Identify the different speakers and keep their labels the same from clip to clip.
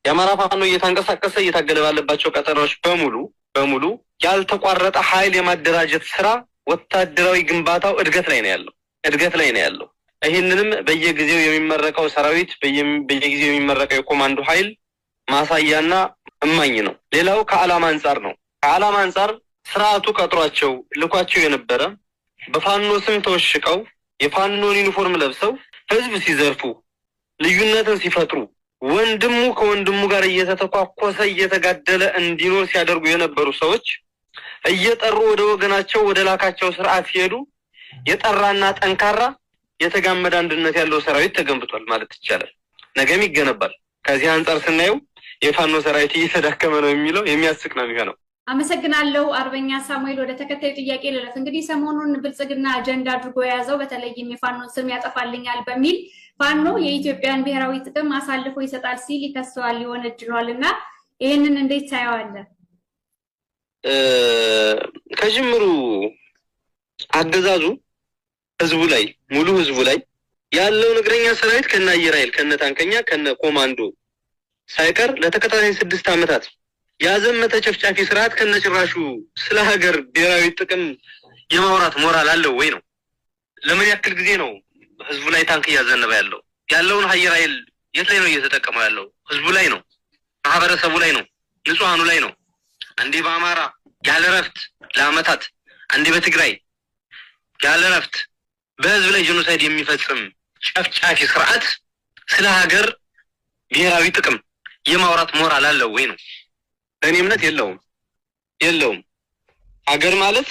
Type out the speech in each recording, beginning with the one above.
Speaker 1: የአማራ ፋኖ እየተንቀሳቀሰ እየታገለ ባለባቸው ቀጠናዎች በሙሉ ያልተቋረጠ ኃይል የማደራጀት ስራ ወታደራዊ ግንባታው እድገት ላይ ነው ያለው። ይህንንም በየጊዜው የሚመረቀው ሰራዊት በየጊዜው የሚመረቀው የኮማንዶ ኃይል ማሳያና እማኝ ነው። ሌላው ከዓላማ አንጻር ነው። ከዓላማ አንጻር ስርዓቱ ቀጥሯቸው ልኳቸው የነበረ በፋኖ ስም ተወሽቀው የፋኖን ዩኒፎርም ለብሰው ህዝብ ሲዘርፉ፣ ልዩነትን ሲፈጥሩ፣ ወንድሙ ከወንድሙ ጋር እየተተኳኮሰ እየተጋደለ እንዲኖር ሲያደርጉ የነበሩ ሰዎች እየጠሩ ወደ ወገናቸው ወደ ላካቸው ስርዓት ሲሄዱ የጠራና ጠንካራ የተጋመደ አንድነት ያለው ሰራዊት ተገንብቷል ማለት ይቻላል። ነገም ይገነባል። ከዚህ አንጻር ስናየው የፋኖ ሰራዊት እየተዳከመ ነው የሚለው የሚያስቅ ነው የሚሆነው።
Speaker 2: አመሰግናለሁ አርበኛ ሳሙኤል። ወደ ተከታዩ ጥያቄ ልለፍ። እንግዲህ ሰሞኑን ብልጽግና አጀንዳ አድርጎ የያዘው በተለይም የፋኖን ስም ያጠፋልኛል በሚል ፋኖ የኢትዮጵያን ብሔራዊ ጥቅም አሳልፎ ይሰጣል ሲል ይከሰዋል፣ ይወነጅለዋል እና ይህንን እንዴት ታየዋለህ?
Speaker 1: ከጅምሩ አገዛዙ ሙሉ ህዝቡ ላይ ያለውን እግረኛ ሰራዊት ከነ አየር ኃይል ከነ ታንከኛ ከነ ኮማንዶ ሳይቀር ለተከታታይ 6 ዓመታት ያዘመተ ጨፍጫፊ ስርዓት ከነጭራሹ ስለ ሀገር ብሔራዊ ጥቅም የማውራት ሞራል አለው ወይ ነው? ለምን ያክል ጊዜ ነው ህዝቡ ላይ ታንክ እያዘነበ ያለው? ያለውን አየር ኃይል የት ላይ ነው እየተጠቀመው ያለው? ህዝቡ ላይ ነው፣ ማህበረሰቡ ላይ ነው፣ ንጹሃኑ ላይ ነው። አንዴ በአማራ ያለ ረፍት ለአመታት፣ አንዴ በትግራይ ያለ ረፍት በህዝብ ላይ ጄኖሳይድ የሚፈጽም ጨፍጫፊ ስርዓት ስለ ሀገር ብሔራዊ ጥቅም የማውራት ሞራል አለው ወይ ነው? በእኔ እምነት የለውም። ሀገር ማለት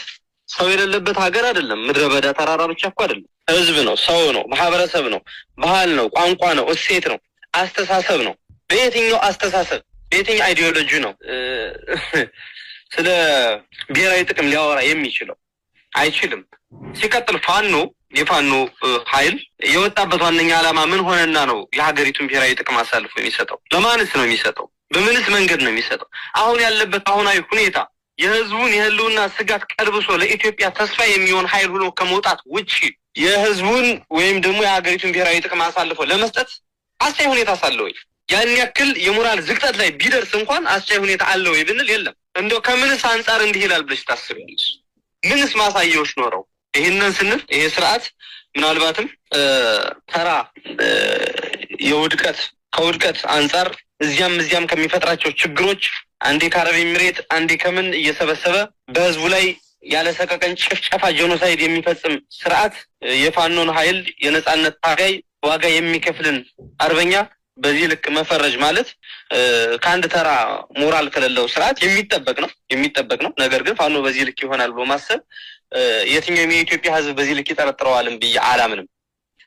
Speaker 1: ሰው የሌለበት ሀገር አይደለም። ምድረ በዳ ተራራ ብቻ እኮ አይደለም። ህዝብ ነው፣ ሰው ነው፣ ማህበረሰብ ነው፣ ባህል ነው፣ ቋንቋ ነው፣ እሴት ነው፣ አስተሳሰብ ነው። በየትኛው አስተሳሰብ በየትኛው አይዲዮሎጂ ነው ስለ ብሔራዊ ጥቅም ሊያወራ የሚችለው? አይችልም። ሲቀጥል የፋኖ ኃይል የወጣበት ዋነኛ ዓላማ ምን ሆነና ነው የሀገሪቱን ብሔራዊ ጥቅም አሳልፎ የሚሰጠው? ለማንስ ነው የሚሰጠው? በምንስ መንገድ ነው የሚሰጠው? አሁን ያለበት አሁናዊ ሁኔታ የህዝቡን የህልውና ስጋት ቀልብሶ ለኢትዮጵያ ተስፋ የሚሆን ኃይል ሆኖ ከመውጣት ውጪ የህዝቡን ወይም ደግሞ የሀገሪቱን ብሔራዊ ጥቅም አሳልፎ ለመስጠት አስቻይ ሁኔታ ሳለው ያን ያክል የሞራል ዝቅጠት ላይ ቢደርስ እንኳን አስቻይ ሁኔታ አለው ብንል የለም። እንደው ከምንስ አንጻር እንዲህ ይላል ብለሽ ታስቢያለሽ? ምንስ ማሳያዎች ኖረው? ይሄንን ስንል ይሄ ስርዓት ምናልባትም ተራ ከውድቀት አንጻር እዚያም ከሚፈጥራቸው ችግሮች አንዴ ከአረብ ኤሚሬት አንዴ ከምን እየሰበሰበ በህዝቡ ላይ ያለ ሰቀቀን ጭፍጨፋ ጄኖሳይድ የሚፈጽም ስርዓት የፋኖን ኃይል የነጻነት ታጋይ ዋጋ የሚከፍልን አርበኛ በዚህ ልክ መፈረጅ ማለት ከአንድ ተራ ሞራል ከሌለው ስርዓት የሚጠበቅ ነው። ነገር ግን ፋኖ በዚህ ልክ ይሆናል ብሎ ማሰብ የትኛውም የኢትዮጵያ ህዝብ በዚህ ልክ ይጠረጥረዋልም ብዬ አላምንም።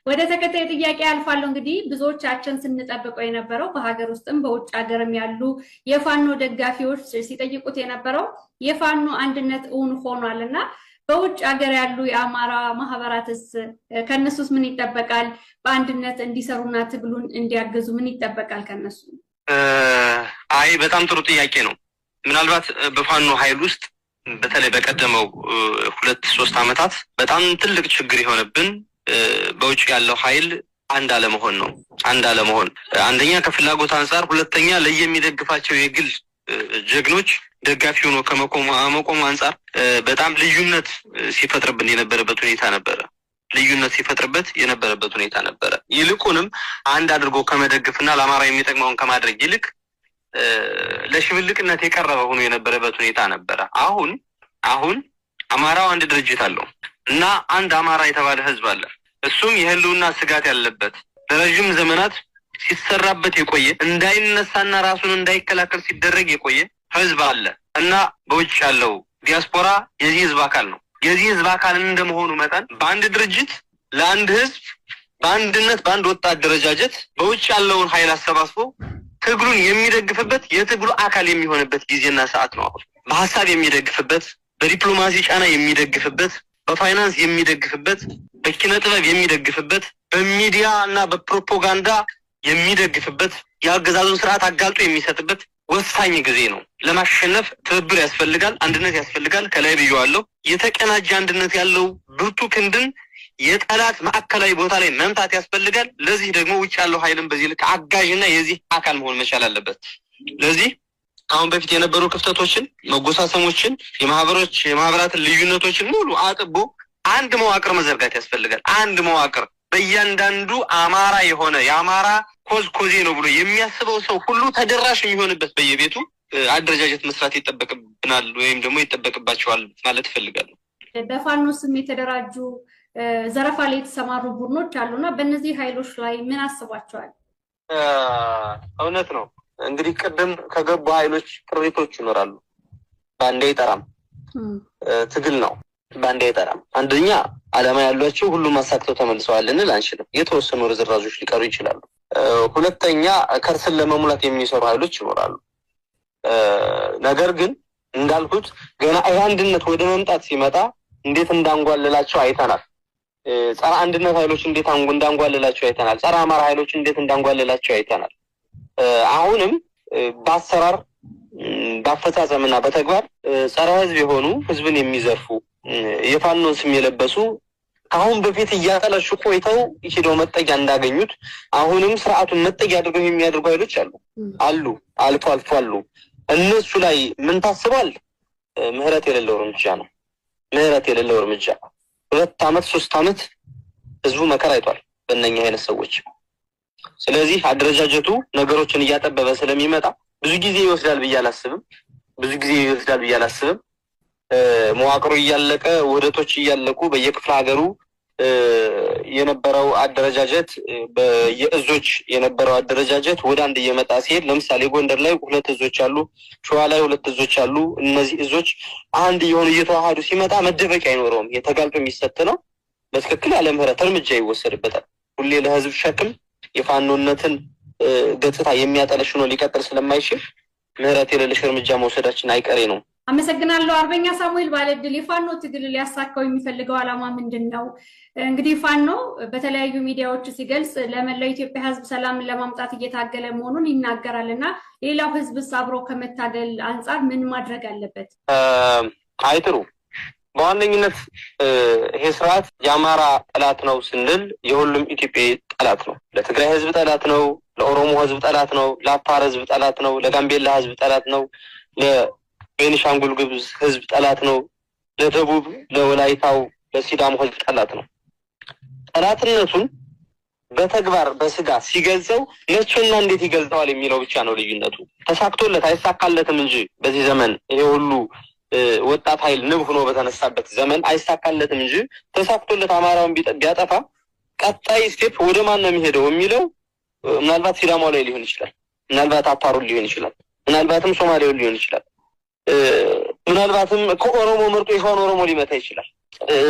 Speaker 2: ወደ ተከታይ ጥያቄ አልፋለሁ። እንግዲህ ብዙዎቻችን ስንጠብቀው የነበረው በሀገር ውስጥም በውጭ ሀገርም ያሉ የፋኖ ደጋፊዎች ሲጠይቁት የነበረው የፋኖ አንድነት እውን ሆኗል እና በውጭ ሀገር ያሉ የአማራ ማህበራትስ ከነሱስ ምን ይጠበቃል? በአንድነት እንዲሰሩና ትግሉን እንዲያገዙ ምን ይጠበቃል ከነሱ?
Speaker 1: በጣም ጥሩ ጥያቄ ነው። ምናልባት በፋኖ ኃይል ውስጥ በተለይ በቀደመው 2-3 ዓመታት በጣም ትልቅ ችግር የሆነብን በውጭ ያለው ኃይል አንድ አለመሆን አንደኛ ከፍላጎት አንጻር፣ ሁለተኛ ለየሚደግፋቸው የግል ጀግኖች ደጋፊ ሆኖ ከመቆም አንጻር በጣም ልዩነት ሲፈጥርብን የነበረበት ሁኔታ ነበረ። ይልቁንም አንድ አድርጎ ከመደግፍና ለአማራ የሚጠቅመውን ከማድረግ ይልቅ ለሽብልቅነት የቀረበ ሆኖ የነበረበት ሁኔታ ነበረ። አሁን አማራው አንድ ድርጅት አለው እና አንድ አማራ የተባለ ህዝብ አለ። እሱም የህልውና ስጋት ያለበት ለረጅም ዘመናት ሲሰራበት የቆየ እንዳይነሳና ራሱን እንዳይከላከል ሲደረግ የቆየ ህዝብ አለ እና በውጭ ያለው ዲያስፖራ የዚህ ህዝብ አካል ነው። የዚህ ህዝብ አካል እንደመሆኑ መጠን በአንድ ድርጅት ለአንድ ህዝብ በአንድነት በአንድ ወጣት አደረጃጀት በውጭ ያለውን ኃይል አሰባስቦ ትግሉን የሚደግፍበት የትግሉ አካል የሚሆንበት ጊዜና ሰዓት ነው። አሁን በሀሳብ የሚደግፍበት፣ በዲፕሎማሲ ጫና የሚደግፍበት፣ በፋይናንስ የሚደግፍበት፣ በኪነ ጥበብ የሚደግፍበት፣ በሚዲያ እና በፕሮፓጋንዳ የሚደግፍበት፣ የአገዛዙን ስርዓት አጋልጦ የሚሰጥበት ወሳኝ ጊዜ ነው። ለማሸነፍ ትብብር ያስፈልጋል፣ አንድነት ያስፈልጋል። ከላይ ብየዋለሁ። የተቀናጀ አንድነት ያለው ብርቱ ክንድን የጠላት ማዕከላዊ ቦታ ላይ መምታት ያስፈልጋል። ለዚህ ደግሞ ውጭ ያለው ኃይልም በዚህ ልክ አጋዥና የዚህ አካል መሆን መቻል አለበት። ለዚህ አሁን በፊት የነበሩ ክፍተቶችን፣ መጎሳሰሞችን፣ የማህበራትን ልዩነቶችን ሙሉ አጥቦ አንድ መዋቅር መዘርጋት ያስፈልጋል። አንድ መዋቅር በእያንዳንዱ አማራ የሆነ የአማራ ኮዜ ነው ብሎ የሚያስበው ሰው ሁሉ ተደራሽ የሚሆንበት በየቤቱ አደረጃጀት መስራት ይጠበቅብናል ወይም ደግሞ ይጠበቅባቸዋል ማለት እፈልጋለሁ።
Speaker 2: በፋኖ ስም የተደራጁ ዘረፋ ላይ የተሰማሩ ቡድኖች አሉና በእነዚህ ኃይሎች ላይ ምን አስባቸዋል?
Speaker 1: እውነት ነው እንግዲህ ቅድም ከገቡ ኃይሎች ቅሪቶች ይኖራሉ። ባንዴ አይጠራም፣ ትግል ነው። ባንዴ አይጠራም። አንደኛ ዓላማ ያሏቸው ሁሉም አሳክተው ተመልሰዋል ልንል አንችልም። የተወሰኑ ርዝራዦች ሊቀሩ ይችላሉ። ሁለተኛ ከርስን ለመሙላት የሚሰሩ ኃይሎች ይኖራሉ። ነገር ግን እንዳልኩት ገና አንድነት ወደ መምጣት ሲመጣ እንዴት እንዳንጓለላቸው አይተናል። ጸረ አንድነት ኃይሎች እንዴት እንዳንጓለላቸው አይተናል። ጸረ አማራ ኃይሎች እንዴት እንዳንጓለላቸው አይተናል። አሁንም በአሰራር በአፈጻጸምና በተግባር ጸረ ህዝብ የሆኑ ህዝብን የሚዘርፉ የፋኖን ስም የለበሱ አሁን በፊት እያጠለሹ ቆይተው ሄደው መጠጊያ እንዳገኙት አሁንም ስርዓቱን መጠጊያ አድርገው የሚያደርጉ ኃይሎች አሉ አልፎ አሉ። እነሱ ላይ ምን ታስባል? ምህረት የሌለው እርምጃ ነው። ምህረት የሌለው እርምጃ 2 ዓመት 3 ዓመት ህዝቡ መከራ አይቷል በእነኛ አይነት ሰዎች። ስለዚህ አደረጃጀቱ ነገሮችን እያጠበበ ስለሚመጣ ብዙ ጊዜ ይወስዳል ብዬ አላስብም። መዋቅሩ እያለቀ ውህደቶች እያለቁ በየክፍለ ሀገሩ የነበረው አደረጃጀት በየእዞች የነበረው አደረጃጀት ወደ አንድ እየመጣ ሲሄድ ለምሳሌ ጎንደር ላይ 2 እዞች አሉ፣ ሸዋ ላይ 2 እዞች አሉ። እነዚህ እዞች አንድ የሆኑ እየተዋሃዱ ሲመጣ መደበቂያ አይኖረውም። የተጋልጦ የሚሰጥ ነው። በትክክል ያለ ምህረት እርምጃ ይወሰድበታል። ሁሌ ለህዝብ ሸክም የፋኖነትን ገጽታ የሚያጠለሽ ነው ሊቀጥል ስለማይችል ምህረት የሌለሽ እርምጃ መውሰዳችን አይቀሬ ነው።
Speaker 2: አመሰግናለሁ። አርበኛ ሳሙኤል ባለድል የፋኖ ትግል ሊያሳካው የሚፈልገው ዓላማ ምንድን ነው? እንግዲህ ፋኖ በተለያዩ ሚዲያዎች ሲገልጽ ለመላው ኢትዮጵያ ህዝብ ሰላምን ለማምጣት እየታገለ መሆኑን ይናገራል እና ሌላው ህዝብስ አብሮ ከመታገል አንጻር ምን ማድረግ አለበት?
Speaker 1: አይጥሩ በዋነኝነት ይሄ ስርዓት የአማራ ጠላት ነው ስንል የሁሉም ኢትዮጵያዊ ጠላት ነው። ለትግራይ ህዝብ ጠላት ነው፣ ለኦሮሞ ህዝብ ጠላት ነው፣ ለአፋር ህዝብ ጠላት ነው፣ ለጋምቤላ ህዝብ ጠላት ነው፣ ለቤኒሻንጉል ጉሙዝ ህዝብ ጠላት ነው፣ ለደቡብ ለወላይታው ለሲዳሞ ህዝብ ጠላት ነው። ጠላትነቱን በተግባር በስጋ ሲገልጸው መቼና እንዴት ይገልጸዋል የሚለው ብቻ ነው ልዩነቱ። ተሳክቶለት አይሳካለትም እንጂ በዚህ ዘመን ይሄ ሁሉ ወጣት ኃይል ንብ ሆኖ በተነሳበት ዘመን አይሳካለትም እንጂ ተሳክቶለት አማራውን ቢያጠፋ ቀጣይ ስቴፕ ወደ ማን ነው የሚሄደው የሚለው ምናልባት ሲዳማው ላይ ሊሆን ይችላል፣ ምናልባት አፋሩን ሊሆን ይችላል፣ ምናልባትም ሶማሌውን ሊሆን ይችላል፣ ምናልባትም ከኦሮሞ ምርጦ የሆነ ኦሮሞ ሊመታ ይችላል።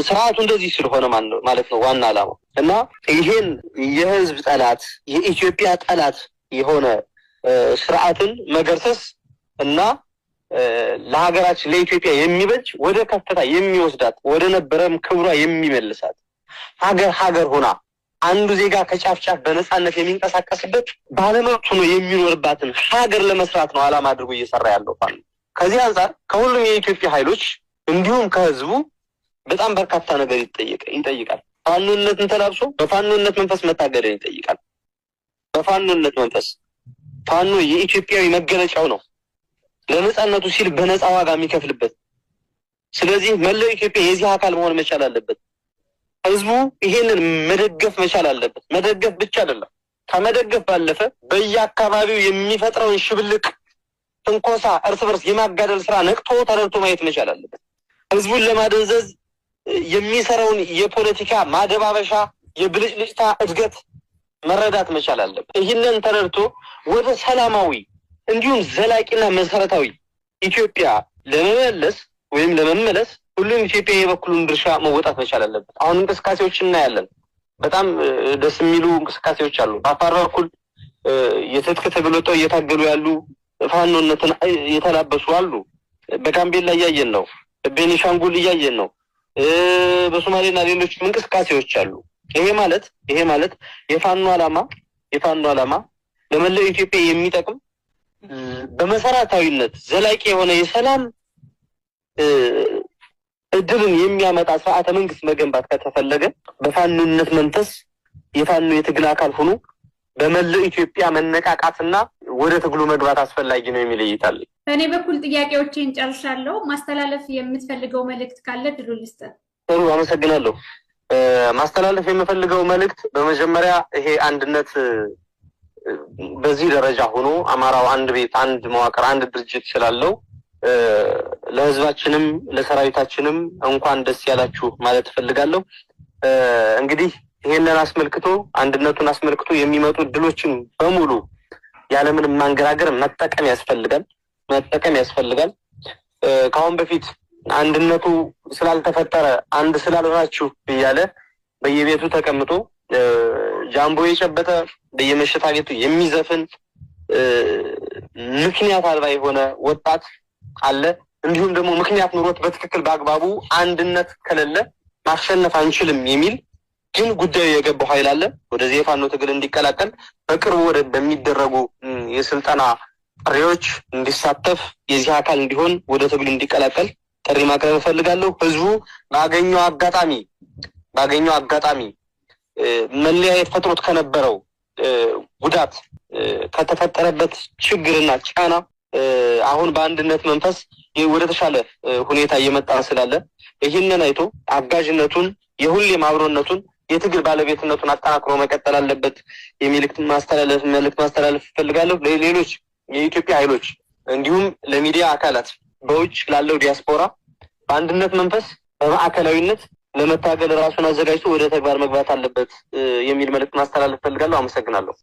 Speaker 1: ስርዓቱ እንደዚህ ስለሆነ ማለት ነው ዋና ዓላማው እና ይሄን የህዝብ ጠላት የኢትዮጵያ ጠላት የሆነ ስርዓትን መገርሰስ እና ለሀገራችን ለኢትዮጵያ የሚበጅ ወደ ከፍታ የሚወስዳት ወደ ነበረም ክብሯ የሚመልሳት ሀገር ሆና አንዱ ዜጋ ከጫፍ ጫፍ በነፃነት የሚንቀሳቀስበት ባለመብት ሆኖ የሚኖርባትን ሀገር ለመስራት ነው ዓላማ አድርጎ እየሰራ ያለው ፋኖ። ከዚህ አንፃር ከሁሉም የኢትዮጵያ ኃይሎች እንዲሁም ከህዝቡ በጣም በርካታ ነገር ይጠይቃል። ፋኖነትን ተላብሶ በፋኖነት መንፈስ መታገልን ይጠይቃል። በፋኖነት መንፈስ ፋኖ የኢትዮጵያዊ መገለጫው ነው። ለነፃነቱ ሲል በነፃ ዋጋ የሚከፍልበት። ስለዚህ መላው ኢትዮጵያ የዚህ አካል መሆን መቻል አለበት። ህዝቡ ይሄንን መደገፍ መቻል አለበት። መደገፍ ብቻ አይደለም፣ ከመደገፍ ባለፈ በየአካባቢው የሚፈጥረውን ሽብልቅ፣ ትንኮሳ፣ እርስ በርስ የማጋደል ስራ ነቅቶ ተረድቶ ማየት መቻል አለበት። ህዝቡን ለማደንዘዝ የሚሰራውን የፖለቲካ ማደባበሻ የብልጭልጭታ እድገት መረዳት መቻል አለበት። ይህንን ተረድቶ ወደ ሰላማዊ እንዲሁም ዘላቂና መሰረታዊ ኢትዮጵያ ለመመለስ ሁሉም ኢትዮጵያ የበኩሉን ድርሻ መወጣት መቻል አለበት። አሁን እንቅስቃሴዎች እናያለን። በጣም ደስ የሚሉ እንቅስቃሴዎች አሉ። በአፋር በኩል የትጥቅ ትግል ወጥተው እየታገሉ ያሉ ፋኖነትን የተላበሱ አሉ። በጋምቤላ እያየን ነው። በቤኒሻንጉል እያየን ነው። በሶማሌና ሌሎችም እንቅስቃሴዎች አሉ። ይሄ ማለት የፋኖ ዓላማ ለመላው ኢትዮጵያ የሚጠቅም በመሰረታዊነት ዘላቂ የሆነ የሰላም እድልን የሚያመጣ ስርዓተ መንግስት መገንባት ከተፈለገ በፋኖነት መንፈስ የፋኖ የትግል አካል ሆኖ በመላው ኢትዮጵያ መነቃቃትና ወደ ትግሉ መግባት አስፈላጊ ነው የሚል እይታል።
Speaker 2: በእኔ በኩል ጥያቄዎችን ጨርሻለሁ። ማስተላለፍ የምትፈልገው መልእክት ካለ ድሉ ልስጥ።
Speaker 1: ጥሩ፣ አመሰግናለሁ። ማስተላለፍ የምፈልገው መልእክት በመጀመሪያ ይሄ አንድነት በዚህ ደረጃ ሆኖ አማራው አንድ ቤት፣ አንድ መዋቅር፣ አንድ ድርጅት ስላለው ለህዝባችንም ለሰራዊታችንም እንኳን ደስ ያላችሁ ማለት እፈልጋለሁ። እንግዲህ ይሄንን አስመልክቶ አንድነቱን አስመልክቶ የሚመጡ ድሎችን በሙሉ ያለምንም ማንገራገር መጠቀም ያስፈልጋል። ከአሁን በፊት አንድነቱ ስላልተፈጠረ አንድ ስላልሆናችሁ እያለ በየቤቱ ተቀምጦ ጃምቦ የጨበጠ በየመሸታ ቤቱ የሚዘፍን ምክንያት አልባ የሆነ ወጣት አለ። እንዲሁም ደግሞ ምክንያት ኑሮት በትክክል በአግባቡ አንድነት ከሌለ ማሸነፍ አንችልም የሚል ግን ጉዳዩ የገባው ኃይል አለ። ወደዚህ የፋኖ ትግል እንዲቀላቀል በቅርቡ ወደ በሚደረጉ የስልጠና ጥሪዎች እንዲሳተፍ የዚህ አካል እንዲሆን ወደ ትግሉ እንዲቀላቀል ጥሪ ማቅረብ እፈልጋለሁ። ህዝቡ ባገኘው አጋጣሚ መለያየት ፈጥሮት ከነበረው ጉዳት ከተፈጠረበት ችግርና ጫና አሁን በአንድነት መንፈስ ወደ ተሻለ ሁኔታ እየመጣ ስላለ ይህንን አይቶ አጋዥነቱን የሁሌም አብሮነቱን የትግል ባለቤትነቱን አጠናክሮ መቀጠል አለበት መልእክት ማስተላለፍ እፈልጋለሁ። ለሌሎች የኢትዮጵያ ኃይሎች እንዲሁም ለሚዲያ አካላት በውጭ ላለው ዲያስፖራ በአንድነት መንፈስ በማዕከላዊነት ለመታገል ራሱን አዘጋጅቶ ወደ ተግባር መግባት አለበት የሚል መልእክት ማስተላለፍ እፈልጋለሁ። አመሰግናለሁ።